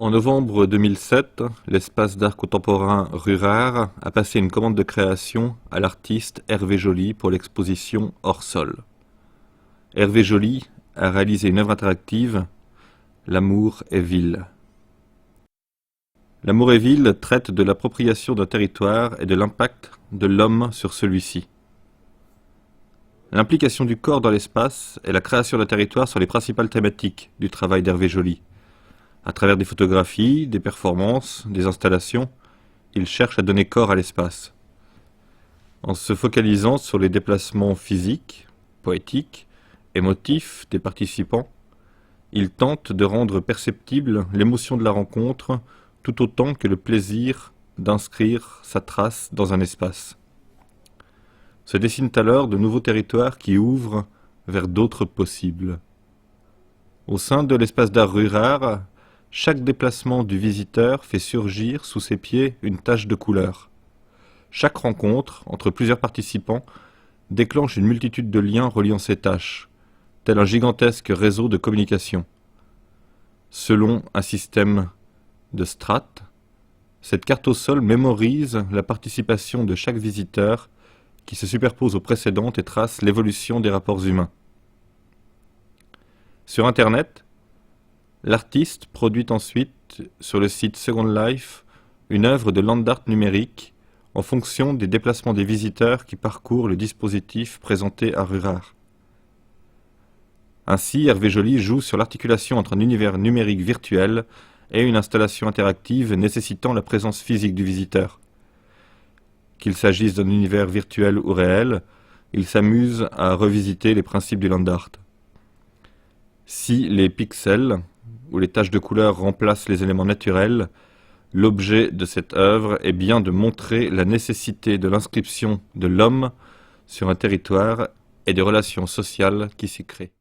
En novembre 2007, l'espace d'art contemporain Rurart a passé une commande de création à l'artiste Hervé Joly pour l'exposition Hors Sol. Hervé Joly a réalisé une œuvre interactive, L'amour est ville. L'amour est ville traite de l'appropriation d'un territoire et de l'impact de l'homme sur celui-ci. L'implication du corps dans l'espace et la création d'un territoire sont les principales thématiques du travail d'Hervé Joly. À travers des photographies, des performances, des installations, il cherche à donner corps à l'espace. En se focalisant sur les déplacements physiques, poétiques, émotifs des participants, il tente de rendre perceptible l'émotion de la rencontre tout autant que le plaisir d'inscrire sa trace dans un espace. Se dessinent alors de nouveaux territoires qui ouvrent vers d'autres possibles. Au sein de l'espace d'art Rurart, chaque déplacement du visiteur fait surgir sous ses pieds une tache de couleur. Chaque rencontre entre plusieurs participants déclenche une multitude de liens reliant ces taches, tel un gigantesque réseau de communication. Selon un système de strates, cette carte au sol mémorise la participation de chaque visiteur qui se superpose aux précédentes et trace l'évolution des rapports humains. Sur Internet, l'artiste produit ensuite sur le site Second Life une œuvre de land art numérique en fonction des déplacements des visiteurs qui parcourent le dispositif présenté à Rurart. Ainsi, Hervé Joly joue sur l'articulation entre un univers numérique virtuel et une installation interactive nécessitant la présence physique du visiteur. Qu'il s'agisse d'un univers virtuel ou réel, il s'amuse à revisiter les principes du land art. Si les pixels ou les taches de couleur remplacent les éléments naturels, l'objet de cette œuvre est bien de montrer la nécessité de l'inscription de l'homme sur un territoire et des relations sociales qui s'y créent.